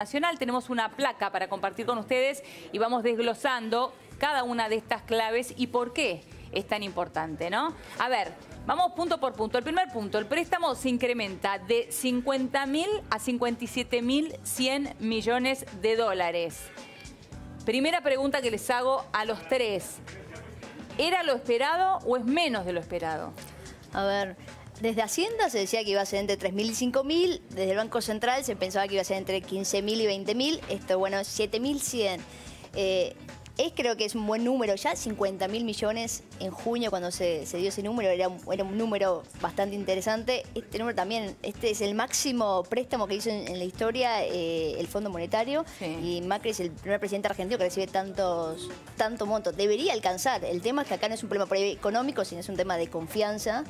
Nacional. Tenemos una placa para compartir con ustedes y vamos desglosando cada una de estas claves y por qué es tan importante, ¿no? A ver, vamos punto por punto. El primer punto, el préstamo se incrementa de 50.000 a 57.100 millones de dólares. Primera pregunta que les hago a los tres. ¿Era lo esperado o es menos de lo esperado? A ver, desde Hacienda se decía que iba a ser entre 3.000 y 5.000. Desde el Banco Central se pensaba que iba a ser entre 15.000 y 20.000. Esto, bueno, es 7.100. Creo que es un buen número. Ya 50.000 millones en junio, cuando se dio ese número, era un número bastante interesante. Este número también, este es el máximo préstamo que hizo en la historia el Fondo Monetario. Sí. Y Macri es el primer presidente argentino que recibe tanto monto. Debería alcanzar. El tema es que acá no es un problema económico, sino es un tema de confianza,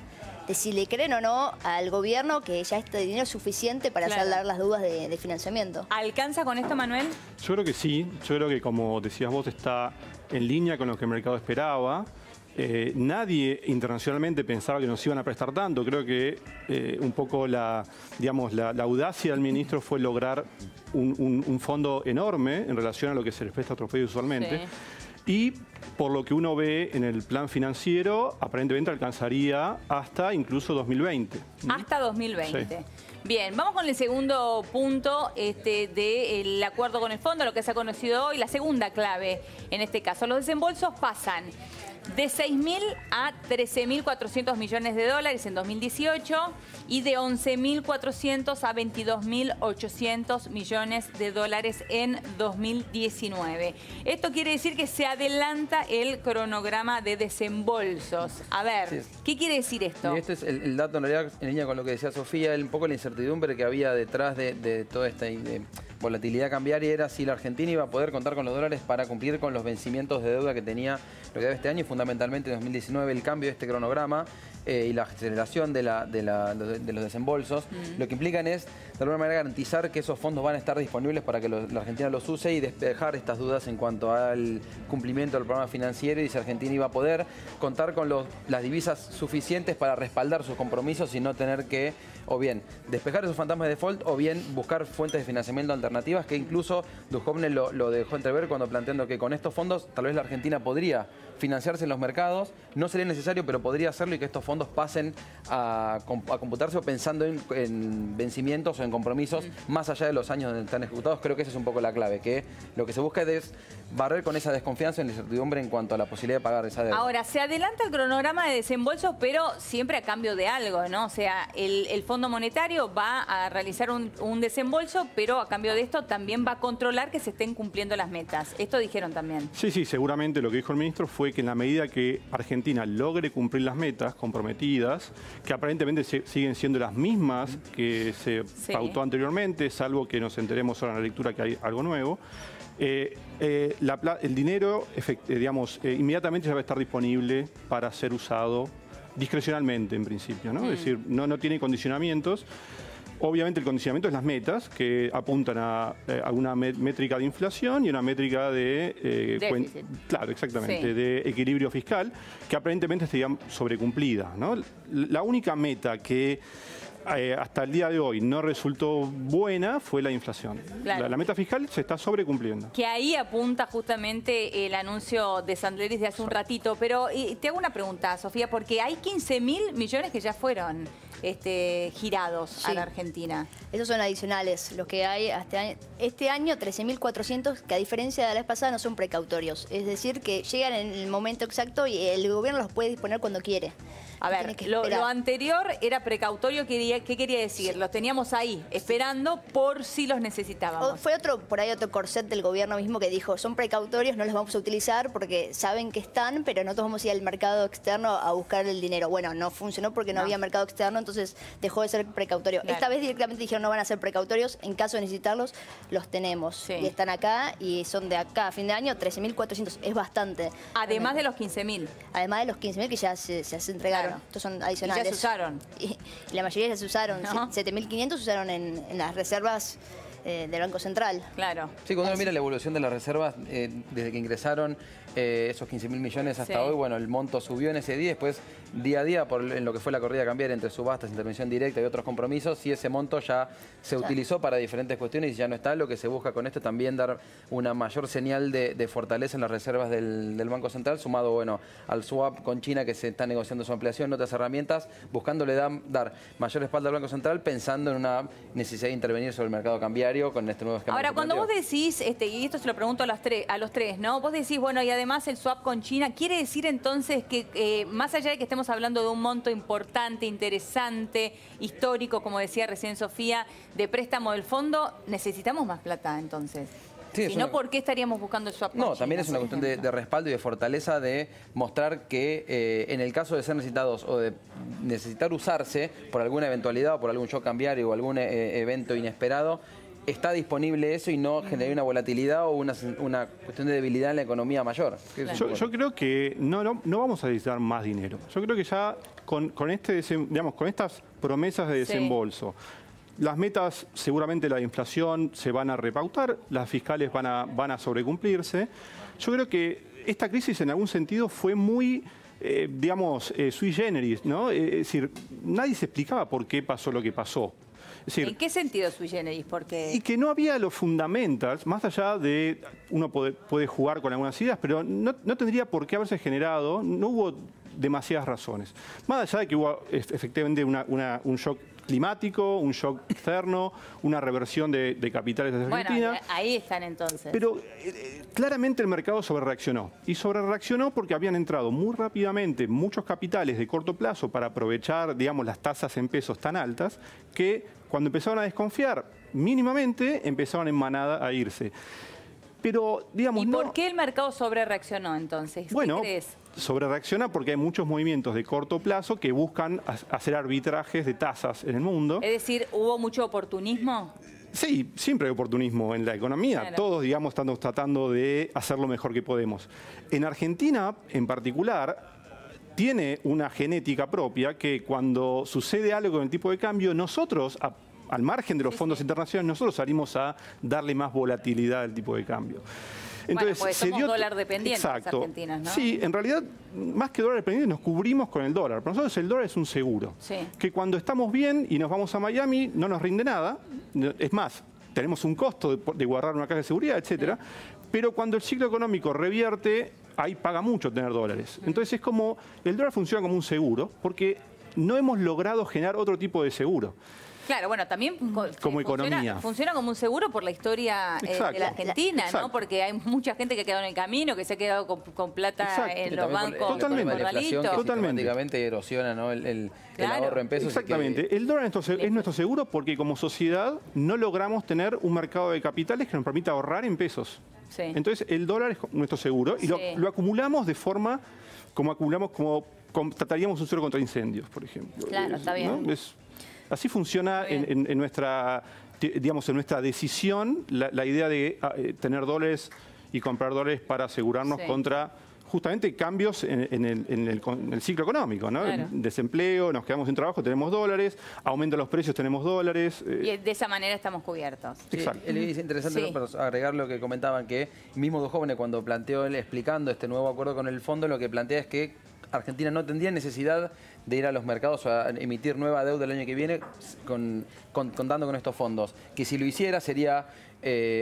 de si le creen o no al gobierno que ya este dinero es suficiente para saldar las dudas de financiamiento. ¿Alcanza con esto, Manuel? Yo creo que sí. Yo creo que, como decías vos, está en línea con lo que el mercado esperaba. Nadie internacionalmente pensaba que nos iban a prestar tanto. Creo que un poco la audacia del ministro fue lograr un fondo enorme en relación a lo que se les presta a otros países usualmente. Sí. Y por lo que uno ve en el plan financiero, aparentemente alcanzaría hasta incluso 2020. Hasta 2020. Sí. Bien, vamos con el segundo punto del acuerdo con el fondo, lo que se ha conocido hoy, la segunda clave en este caso. Los desembolsos pasan de 6.000 a 13.400 millones de dólares en 2018 y de 11.400 a 22.800 millones de dólares en 2019. Esto quiere decir que se adelanta el cronograma de desembolsos. A ver, sí. ¿Qué quiere decir esto? Y este es el dato, en realidad, en línea con lo que decía Sofía, un poco la incertidumbre que había detrás de toda esta volatilidad cambiaria era si la Argentina iba a poder contar con los dólares para cumplir con los vencimientos de deuda que tenía lo que debe este año, y fundamentalmente en 2019 el cambio de este cronograma y la aceleración de los desembolsos, lo que implican es de alguna manera garantizar que esos fondos van a estar disponibles para que la Argentina los use y despejar estas dudas en cuanto al cumplimiento del programa financiero y si Argentina iba a poder contar con las divisas suficientes para respaldar sus compromisos y no tener que o bien despejar esos fantasmas de default o bien buscar fuentes de financiamiento alternativas, que incluso Duhovne lo dejó entrever cuando planteando que con estos fondos tal vez la Argentina podría financiarse en los mercados, no sería necesario, pero podría hacerlo, y que estos fondos pasen a computarse o pensando en vencimientos o en compromisos más allá de los años donde están ejecutados. Creo que esa es un poco la clave, que lo que se busca es barrer con esa desconfianza y la incertidumbre en cuanto a la posibilidad de pagar esa deuda. Ahora, se adelanta el cronograma de desembolso, pero siempre a cambio de algo, ¿no? O sea, el Fondo Monetario va a realizar un desembolso, pero a cambio de esto también va a controlar que se estén cumpliendo las metas. Esto dijeron también. Sí, seguramente lo que dijo el ministro fue que en la medida que Argentina logre cumplir las metas comprometidas, que aparentemente siguen siendo las mismas que se pautó anteriormente, salvo que nos enteremos ahora en la lectura que hay algo nuevo, el dinero, inmediatamente ya va a estar disponible para ser usado discrecionalmente, en principio, ¿no? Es decir, no tiene condicionamientos. Obviamente el condicionamiento es las metas, que apuntan a una métrica de inflación y una métrica de... claro, exactamente, de equilibrio fiscal, que aparentemente estaría sobrecumplida, ¿no? La única meta que hasta el día de hoy no resultó buena fue la inflación. Claro. La meta fiscal se está sobrecumpliendo. Que ahí apunta justamente el anuncio de Sandleris de hace un ratito. Pero te hago una pregunta, Sofía, porque hay 15.000 millones que ya fueron girados a la Argentina. Esos son adicionales. Los que hay hasta este año, 13.400, que a diferencia de la vez pasada no son precautorios. Es decir, que llegan en el momento exacto y el gobierno los puede disponer cuando quiere. A ver, lo anterior era precautorio. ¿Qué quería decir? Los teníamos ahí, esperando por si los necesitábamos. Fue por ahí otro corset del gobierno mismo que dijo, son precautorios, no los vamos a utilizar porque saben que están, pero nosotros vamos a ir al mercado externo a buscar el dinero. Bueno, no funcionó porque no había mercado externo, entonces dejó de ser precautorio. Claro. Esta vez directamente dijeron no van a ser precautorios, en caso de necesitarlos, los tenemos. Y están acá y son de acá a fin de año 13.400, es bastante. Además de los 15.000. Además de los 15.000 que ya se entregaron. Claro. Estos son adicionales. Y ya se usaron. Y la mayoría ya se usaron. ¿No? 7.500 usaron en las reservas del Banco Central. Claro. Sí, cuando uno mira la evolución de las reservas, desde que ingresaron esos 15.000 millones hasta hoy, bueno, el monto subió en ese día, después día a día, en lo que fue la corrida cambiaria entre subastas, intervención directa y otros compromisos, y ese monto ya se utilizó para diferentes cuestiones y ya no está. Lo que se busca con esto es también dar una mayor señal de fortaleza en las reservas del Banco Central, sumado, bueno, al swap con China que se está negociando su ampliación, otras herramientas, buscándole dar mayor espalda al Banco Central, pensando en una necesidad de intervenir sobre el mercado cambiario con este nuevo esquema. Ahora, cuando vos decís, y esto se lo pregunto a los tres, ¿no? Vos decís, bueno, y además el swap con China, ¿quiere decir entonces que más allá de que estemos hablando de un monto importante, interesante, histórico, como decía recién Sofía, de préstamo del fondo, necesitamos más plata entonces? Sí, si no, ¿por qué estaríamos buscando el swap con China? No, también es una cuestión de respaldo y de fortaleza, de mostrar que en el caso de ser necesitados o de necesitar usarse por alguna eventualidad o por algún shock cambiario o algún evento inesperado, está disponible eso y no genera una volatilidad o una cuestión de debilidad en la economía mayor. Yo creo que no vamos a necesitar más dinero. Yo creo que ya con estas promesas de desembolso, las metas, seguramente la de inflación se van a repautar, las fiscales van a sobrecumplirse. Yo creo que esta crisis en algún sentido fue muy, sui generis, ¿no? Es decir, nadie se explicaba por qué pasó lo que pasó. Es decir, ¿en qué sentido sui generis? Porque... Y que no había los fundamentals, más allá de uno puede jugar con algunas ideas, pero no tendría por qué haberse generado, no hubo demasiadas razones. Más allá de que hubo efectivamente un shock climático, un shock externo, una reversión de capitales desde Argentina. Bueno, ahí están entonces. Pero claramente el mercado sobrereaccionó. Y sobrereaccionó porque habían entrado muy rápidamente muchos capitales de corto plazo para aprovechar, digamos, las tasas en pesos tan altas que cuando empezaron a desconfiar mínimamente empezaron en manada a irse. Pero, digamos, ¿y por qué el mercado sobrereaccionó entonces? Bueno, ¿qué crees? Sobrereacciona porque hay muchos movimientos de corto plazo que buscan hacer arbitrajes de tasas en el mundo. Es decir, ¿hubo mucho oportunismo? Sí, siempre hay oportunismo en la economía. Claro. Todos, digamos, estamos tratando de hacer lo mejor que podemos. En Argentina, en particular, tiene una genética propia que cuando sucede algo con el tipo de cambio, nosotros, al margen de los fondos internacionales, nosotros salimos a darle más volatilidad al tipo de cambio. Entonces, pues somos dólar dependientes, exacto, los argentinos, ¿no? Sí, en realidad, más que dólar dependiente, nos cubrimos con el dólar. Para nosotros el dólar es un seguro. Sí. Que cuando estamos bien y nos vamos a Miami, no nos rinde nada. Es más, tenemos un costo de guardar una caja de seguridad, etcétera. Pero cuando el ciclo económico revierte, ahí paga mucho tener dólares. Entonces es como, el dólar funciona como un seguro, porque no hemos logrado generar otro tipo de seguro. Claro, bueno, también como economía. Funciona como un seguro por la historia de la Argentina, exacto. ¿no? Porque hay mucha gente que ha quedado en el camino, que se ha quedado con plata Exacto. en los bancos. Totalmente. La inflación que Totalmente. sistemáticamente erosiona, ¿no? el ahorro en pesos. Exactamente. El dólar es nuestro seguro porque como sociedad no logramos tener un mercado de capitales que nos permita ahorrar en pesos. Sí. Entonces el dólar es nuestro seguro y lo acumulamos de forma como trataríamos un seguro contra incendios, por ejemplo. Claro, está bien. ¿No? Así funciona en nuestra, digamos, en nuestra decisión la idea de tener dólares y comprar dólares para asegurarnos contra justamente cambios en el ciclo económico, ¿no? Claro. Desempleo, nos quedamos sin trabajo, tenemos dólares, aumentan los precios, tenemos dólares. Y de esa manera estamos cubiertos. Sí, Exacto. es interesante agregar lo que comentaban, que mismo Dos Jóvenes cuando planteó él explicando este nuevo acuerdo con el fondo, lo que plantea es que Argentina no tendría necesidad de ir a los mercados a emitir nueva deuda el año que viene contando con estos fondos. Que si lo hiciera sería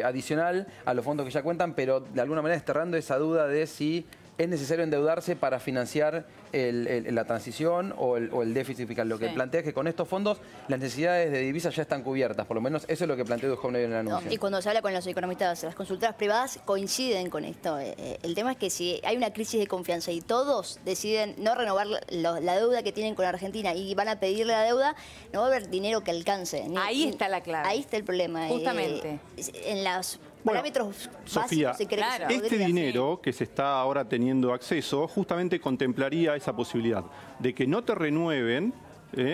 adicional a los fondos que ya cuentan, pero de alguna manera desterrando esa duda de si es necesario endeudarse para financiar la transición o el déficit fiscal. Lo que plantea es que con estos fondos las necesidades de divisas ya están cubiertas. Por lo menos eso es lo que planteó Dos Jóvenes en el anuncio. Y cuando se habla con los economistas, las consultoras privadas coinciden con esto. El tema es que si hay una crisis de confianza y todos deciden no renovar la deuda que tienen con Argentina y van a pedirle la deuda, no va a haber dinero que alcance. Ahí está la clave. Ahí está el problema. Justamente. En los parámetros Sofía, básicos se cree claro. que este dinero que se está ahora teniendo acceso justamente contemplaría esa posibilidad de que no te renueven,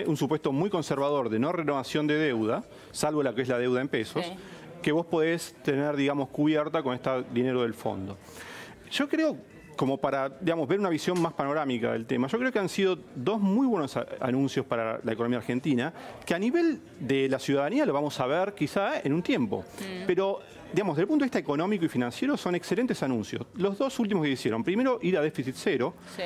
un supuesto muy conservador de no renovación de deuda, salvo la que es la deuda en pesos, que vos podés tener, digamos, cubierta con este dinero del fondo. Yo creo, como para, digamos, ver una visión más panorámica del tema, yo creo que han sido dos muy buenos anuncios para la economía argentina, que a nivel de la ciudadanía lo vamos a ver quizá en un tiempo. Pero, digamos, desde el punto de vista económico y financiero son excelentes anuncios. Los dos últimos que hicieron, primero ir a déficit cero. Sí.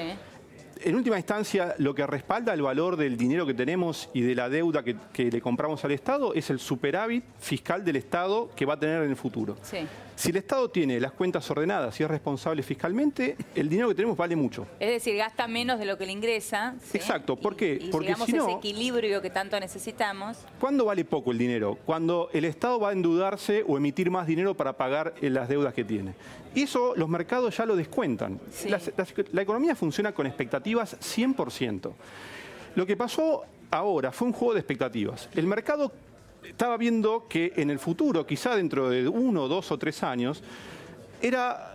En última instancia, lo que respalda el valor del dinero que tenemos y de la deuda que le compramos al Estado es el superávit fiscal del Estado que va a tener en el futuro. Sí. Si el Estado tiene las cuentas ordenadas y es responsable fiscalmente, el dinero que tenemos vale mucho. Es decir, gasta menos de lo que le ingresa. ¿Sí? Exacto. ¿Por qué? Y Porque llegamos si no, a ese equilibrio que tanto necesitamos. ¿cuándo vale poco el dinero? Cuando el Estado va a endeudarse o emitir más dinero para pagar las deudas que tiene. Y eso los mercados ya lo descuentan. Sí. La economía funciona con expectativas 100%. Lo que pasó ahora fue un juego de expectativas. El mercado estaba viendo que en el futuro, quizá dentro de 1, 2 o 3 años, era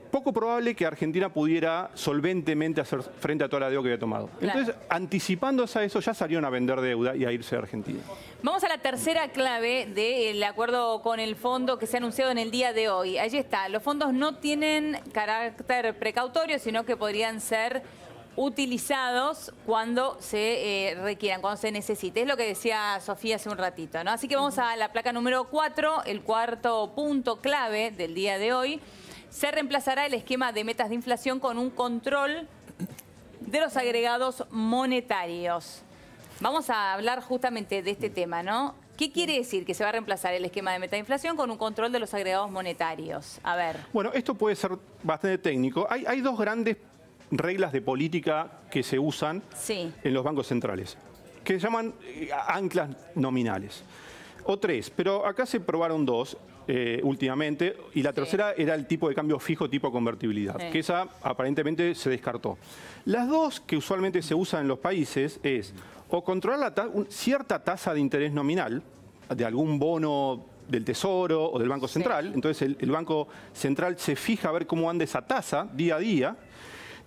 poco probable que Argentina pudiera solventemente hacer frente a toda la deuda que había tomado. Claro. Entonces, anticipándose a eso, ya salieron a vender deuda y a irse a Argentina. Vamos a la tercera clave del acuerdo con el fondo que se ha anunciado en el día de hoy. Allí está, los fondos no tienen carácter precautorio, sino que podrían ser utilizados cuando se requieran, cuando se necesite. Es lo que decía Sofía hace un ratito, ¿no? Así que vamos a la placa número 4, el cuarto punto clave del día de hoy. Se reemplazará el esquema de metas de inflación con un control de los agregados monetarios. Vamos a hablar justamente de este tema, ¿no? ¿Qué quiere decir que se va a reemplazar el esquema de meta de inflación con un control de los agregados monetarios? A ver. Bueno, esto puede ser bastante técnico. Hay dos grandes reglas de política que se usan Sí. en los bancos centrales, que se llaman anclas nominales. O tres, pero acá se probaron dos últimamente, y la tercera era el tipo de cambio fijo tipo convertibilidad, que esa aparentemente se descartó. Las dos que usualmente se usan en los países es o controlar cierta tasa de interés nominal de algún bono del Tesoro o del Banco Central. Entonces el Banco Central se fija a ver cómo anda esa tasa día a día,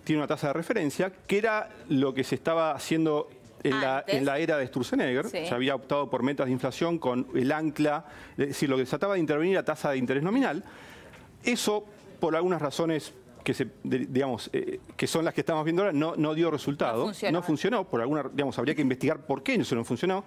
tiene una tasa de referencia, que era lo que se estaba haciendo en la era de Sturzenegger. Sí. Se había optado por metas de inflación con el ancla, es decir, lo que se trataba de intervenir a tasa de interés nominal. Eso, por algunas razones que son las que estamos viendo ahora, no dio resultado. No funcionó. Por alguna, habría que investigar por qué eso no funcionó.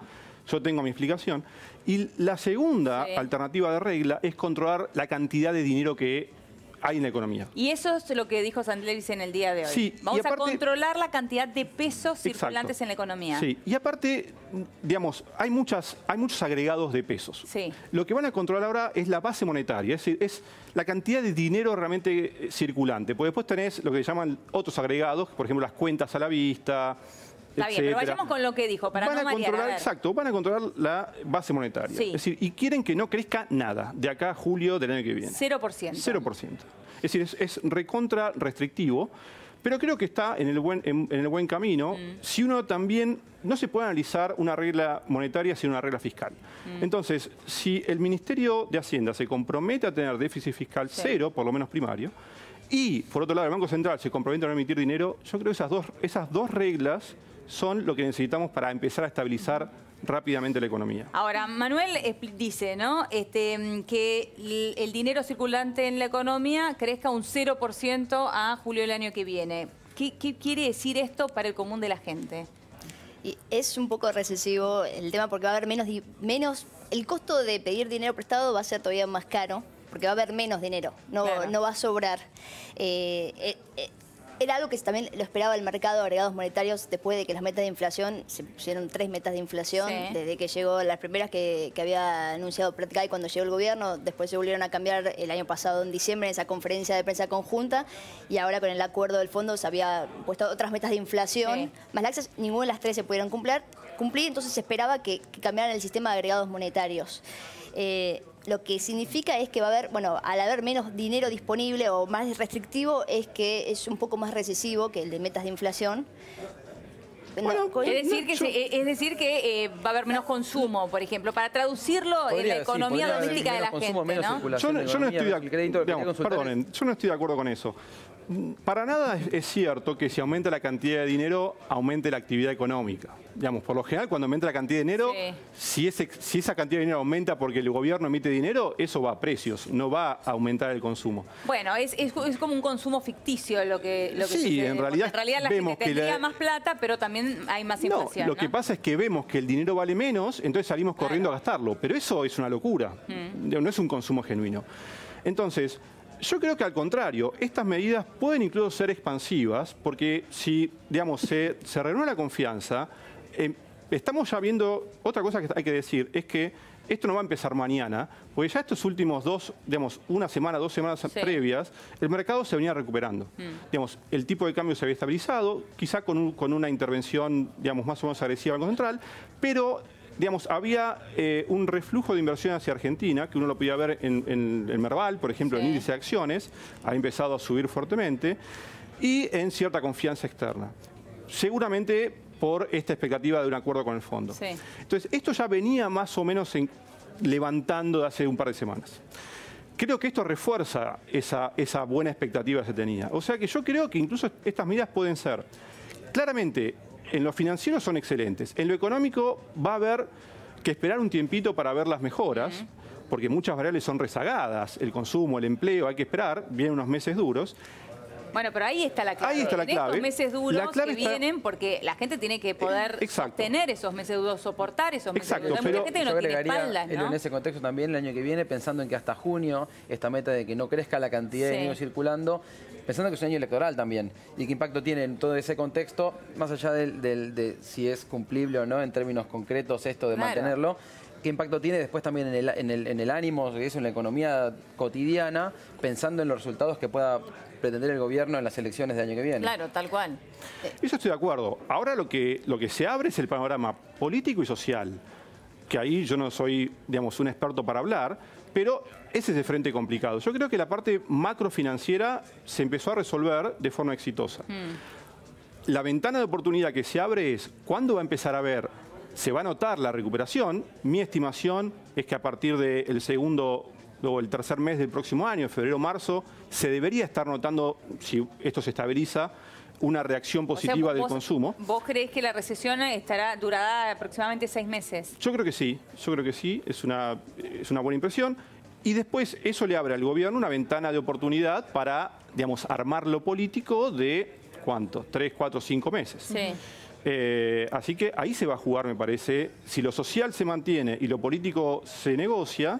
Yo tengo mi explicación. Y la segunda alternativa de regla es controlar la cantidad de dinero que hay en la economía. Y eso es lo que dijo Sandleris en el día de hoy. Sí, Vamos aparte, a controlar la cantidad de pesos circulantes en la economía. Sí, y aparte, hay muchos agregados de pesos. Sí. Lo que van a controlar ahora es la base monetaria, es decir, es la cantidad de dinero realmente circulante. Porque después tenés lo que llaman otros agregados, por ejemplo, las cuentas a la vista. Está bien, pero vayamos con lo que dijo, para no marear. Exacto, van a controlar la base monetaria. Sí. Es decir, y quieren que no crezca nada de acá a julio del año que viene. 0%. 0%. Es decir, es recontra restrictivo, pero creo que está en el buen camino. Si uno también, no se puede analizar una regla monetaria sin una regla fiscal. Entonces, si el Ministerio de Hacienda se compromete a tener déficit fiscal cero, por lo menos primario, y por otro lado el Banco Central se compromete a no emitir dinero, yo creo que esas dos reglas son lo que necesitamos para empezar a estabilizar rápidamente la economía. Ahora, Manuel dice, ¿no? Que el dinero circulante en la economía crezca un 0% a julio del año que viene. ¿Qué quiere decir esto para el común de la gente? Y es un poco recesivo el tema porque va a haber menos, el costo de pedir dinero prestado va a ser todavía más caro porque va a haber menos dinero, no va a sobrar. Era algo que también lo esperaba el mercado, agregados monetarios, después de que las metas de inflación, se pusieron 3 metas de inflación, desde que llegó las primeras que había anunciado Pratgay cuando llegó el gobierno, después se volvieron a cambiar el año pasado en diciembre en esa conferencia de prensa conjunta, y ahora con el acuerdo del fondo se había puesto otras metas de inflación, más laxas, ninguna de las 3 se pudieron cumplir, entonces se esperaba que cambiaran el sistema de agregados monetarios. Lo que significa es que va a haber, bueno, al haber menos dinero disponible o más restrictivo, es que es un poco más recesivo que el de metas de inflación. Bueno, es decir que va a haber menos consumo, por ejemplo, para traducirlo en la economía doméstica de la gente, ¿no? Yo no estoy de acuerdo con eso. Para nada es cierto que si aumenta la cantidad de dinero, aumente la actividad económica. Digamos, por lo general, cuando aumenta la cantidad de dinero, si esa cantidad de dinero aumenta porque el gobierno emite dinero, eso va a precios, no va a aumentar el consumo. Bueno, es como un consumo ficticio lo que sí, sucede. En realidad la gente tendría más plata, pero también hay más inflación. Lo que pasa es que vemos que el dinero vale menos, entonces salimos corriendo a gastarlo. Pero eso es una locura, no es un consumo genuino. Entonces, yo creo que al contrario, estas medidas pueden incluso ser expansivas, porque si, digamos, se renueva la confianza, estamos ya viendo, otra cosa que hay que decir, es que esto no va a empezar mañana, porque ya estos últimos una semana, 2 semanas previas, el mercado se venía recuperando. Digamos, el tipo de cambio se había estabilizado, quizá con una intervención, digamos, más o menos agresiva del Banco Central, pero digamos, había un reflujo de inversión hacia Argentina, que uno lo podía ver en el Merval, por ejemplo, el índice de acciones, ha empezado a subir fuertemente, y en cierta confianza externa. Seguramente por esta expectativa de un acuerdo con el fondo. Entonces, esto ya venía más o menos levantando de hace un par de semanas. Creo que esto refuerza esa buena expectativa que se tenía. O sea que yo creo que incluso estas medidas pueden ser claramente. En lo financiero son excelentes. En lo económico va a haber que esperar un tiempito para ver las mejoras, porque muchas variables son rezagadas. El consumo, el empleo, hay que esperar. Vienen unos meses duros. Bueno, pero ahí está la clave. Ahí está la clave. Estos meses duros que vienen, porque la gente tiene que poder sostener esos meses duros, soportar esos meses duros. Pero la gente no tiene espaldas, ¿no? En ese contexto también, el año que viene, pensando en que hasta junio, esta meta de que no crezca la cantidad de dinero circulando, pensando que es un año electoral también, y qué impacto tiene en todo ese contexto, más allá de si es cumplible o no en términos concretos esto de mantenerlo, qué impacto tiene después también en el ánimo, en la economía cotidiana, pensando en los resultados que pueda pretender el gobierno en las elecciones del año que viene. Claro, tal cual. Eso estoy de acuerdo. Ahora lo que se abre es el panorama político y social, que ahí yo no soy, digamos, un experto para hablar, pero ese es el frente complicado. Yo creo que la parte macrofinanciera se empezó a resolver de forma exitosa. La ventana de oportunidad que se abre es cuándo va a empezar a ver, se va a notar la recuperación. Mi estimación es que a partir del segundo o el tercer mes del próximo año, febrero o marzo, se debería estar notando, si esto se estabiliza, una reacción positiva del consumo. ¿Vos creés que la recesión durará aproximadamente 6 meses? Yo creo que sí, es una buena impresión. Y después eso le abre al gobierno una ventana de oportunidad para, digamos, armar lo político de, ¿cuánto? 3, 4, 5 meses. Sí. Así que ahí se va a jugar, me parece. Si lo social se mantiene y lo político se negocia,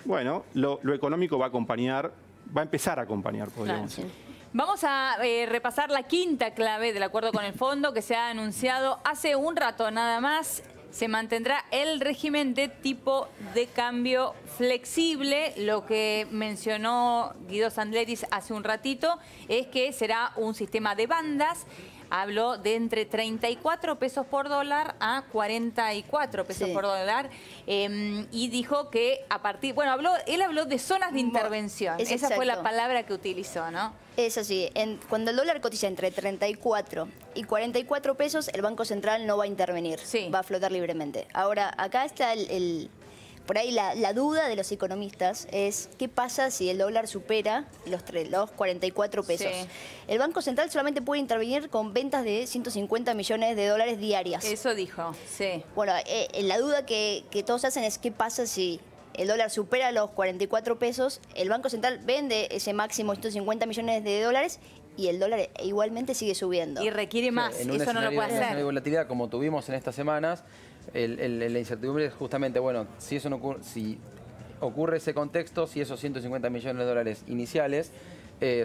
bueno, lo económico va a empezar a acompañar, podríamos decir. Vamos a repasar la quinta clave del acuerdo con el fondo que se ha anunciado hace un rato nada más. Se mantendrá el régimen de tipo de cambio flexible. Lo que mencionó Guido Sandleris hace un ratito es que será un sistema de bandas. Habló de entre 34 pesos por dólar a 44 pesos por dólar y dijo que a partir... Bueno, él habló de zonas de intervención. Esa fue la palabra que utilizó, ¿no? Es así. Cuando el dólar cotiza entre 34 y 44 pesos, el Banco Central no va a intervenir. Va a flotar libremente. Ahora, acá está por ahí la duda de los economistas es qué pasa si el dólar supera los 44 pesos. El Banco Central solamente puede intervenir con ventas de 150 millones de dólares diarias. Eso dijo, Bueno, la duda que todos hacen es qué pasa si el dólar supera los 44 pesos, el Banco Central vende ese máximo 150 millones de dólares y el dólar igualmente sigue subiendo. Y requiere más, eso no lo puede hacer. En una volatilidad como tuvimos en estas semanas, la incertidumbre es justamente, bueno, si ocurre ese contexto, si esos 150 millones de dólares iniciales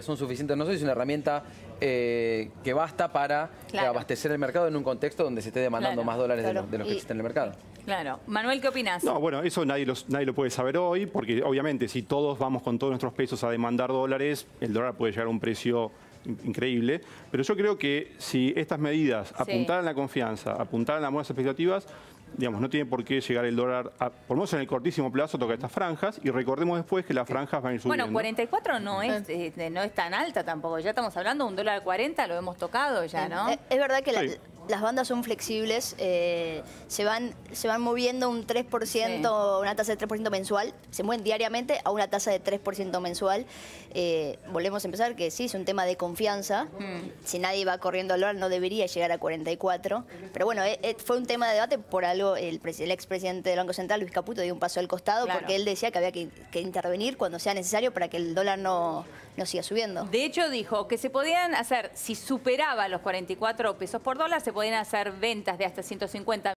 son suficientes. No sé si es una herramienta que basta para abastecer el mercado en un contexto donde se esté demandando más dólares de los que existen en el mercado. Claro. Manuel, ¿qué opinás? No, bueno, eso nadie lo puede saber hoy, porque obviamente si todos vamos con todos nuestros pesos a demandar dólares, el dólar puede llegar a un precio increíble. Pero yo creo que si estas medidas apuntaran la confianza, apuntaran las buenas expectativas, digamos, no tiene por qué llegar el dólar, por lo menos en el cortísimo plazo, toca estas franjas, y recordemos después que las franjas van a ir subiendo. Bueno, 44 no es tan alta tampoco, ya estamos hablando de un dólar 40, lo hemos tocado ya, ¿no? Es verdad que las bandas son flexibles, se van moviendo un 3%, una tasa de 3% mensual, se mueven diariamente a una tasa de 3% mensual. Volvemos a empezar que sí, es un tema de confianza. Si nadie va corriendo al dólar no debería llegar a 44. Pero bueno, fue un tema de debate, por algo el expresidente del Banco Central, Luis Caputo, dio un paso al costado porque él decía que había que intervenir cuando sea necesario para que el dólar no siga subiendo. De hecho, dijo que se podían hacer, si superaba los 44 pesos por dólar, se podían hacer ventas de hasta 150